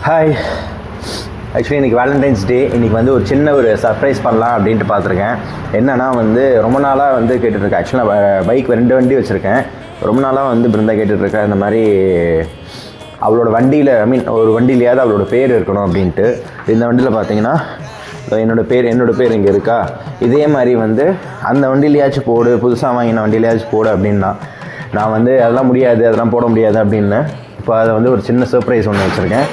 Hi. Actually இன்றைக்கி Valentine's டே. இன்றைக்கி வந்து ஒரு சின்ன ஒரு சர்ப்ரைஸ் பண்ணலாம் அப்படின்ட்டு பார்த்துருக்கேன். என்னென்னா வந்து ரொம்ப நாளாக வந்து கேட்டுட்ருக்கேன். ஆக்சுவலாக பைக் 2 வண்டி வச்சுருக்கேன். ரொம்ப நாளாக வந்து பிருந்தா கேட்டுட்ருக்கேன். இந்த மாதிரி அவளோட வண்டியில் ஒரு வண்டியிலையாவது அவளோட பேர் இருக்கணும் அப்படின்ட்டு. இந்த வண்டியில் பார்த்தீங்கன்னா என்னோடய பேர் இங்கே இருக்கா. இதே மாதிரி வந்து அந்த வண்டியிலையாச்சும் போடு, புதுசாக வாங்கின வண்டியிலையாச்சும் போடு அப்படின்னா நான் வந்து அதெல்லாம் முடியாது, அதெல்லாம் போட முடியாது அப்படின்னு. இப்போ அதை வந்து ஒரு சின்ன சர்ப்ரைஸ் ஒன்று வச்சுருக்கேன்.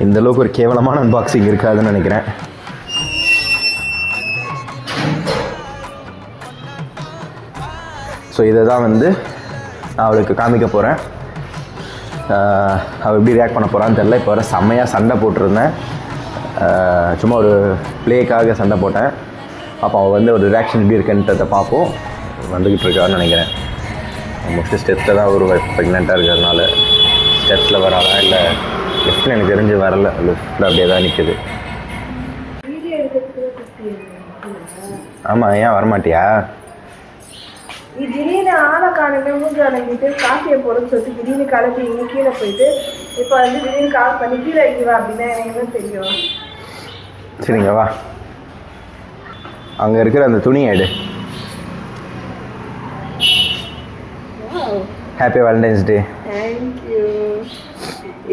இந்தளவுக்கு ஒரு கேவலமான அன்பாக்சிங் இருக்காதுன்னு நினைக்கிறேன். ஸோ இதை தான் வந்து நான் அவளுக்கு காமிக்க போகிறேன். அவள் எப்படி ரியாக்ட் பண்ண போகிறான்னு தெரில. இப்போ வர செம்மையாக சண்டை போட்டிருந்தேன். சும்மா ஒரு ப்ளேக்காக சண்டை போட்டேன். அப்போ அவள் வந்து ஒரு ரியாக்ஷன் எப்படி இருக்குன்றதை பார்ப்போம். வந்துக்கிட்டு இருக்கான்னு நினைக்கிறேன். மோஸ்ட்லி ஸ்டெப்ஸில் தான் ஒரு ப்ரெக்னெண்ட்டாக இருக்கிறதுனால ஸ்டெப்ஸில் வராளா இல்லை லெஃப்ட்டில் எனக்கு தெரிஞ்சு வரல. லெஃப்ட்டில் அப்படியே தான் நிற்குது. ஆமாம், ஏன் வரமாட்டியா? நீ திடீர்னு ஆளை காணுமே, மூஞ்சி அடங்கிட்டு காஃபியை போடுன்னு சொல்லிட்டு திடீர்னு கிளம்பி இங்கே கீழே போயிட்டு இப்போ வந்து திடீர்னு கால் பண்ணி கீழே வைக்கவா அப்படின்னா எனக்கு தான் தெரியும். சரிங்க வா, அங்கே இருக்கிற அந்த துணியை எடு. ஹாப்பி வேலண்டைன்ஸ் டே. தேங்க்யூ.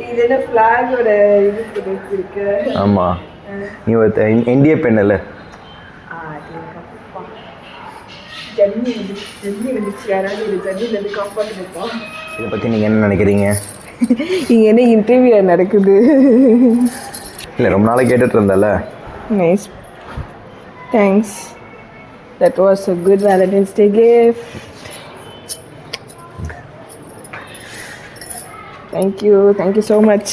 இது என்ன ஃப்ளாகோட இது கொடுத்துருக்கு? ஆமாம், நீ ஒரு இந்திய பெண் இல்லை? ஜன்னி வந்துச்சு. யாராவது இது ஜன்னிலேருந்து காப்பாற்று நிற்போம். இதை பற்றி நீங்கள் என்ன நினைக்கிறீங்க? இங்கே என்ன இன்டர்வியூ நடக்குது? இல்லை, ரொம்ப நாளாக கேட்டுட்டு இருந்தல. Nice, thanks. That was a good Valentine's Day gift. Thank you so much.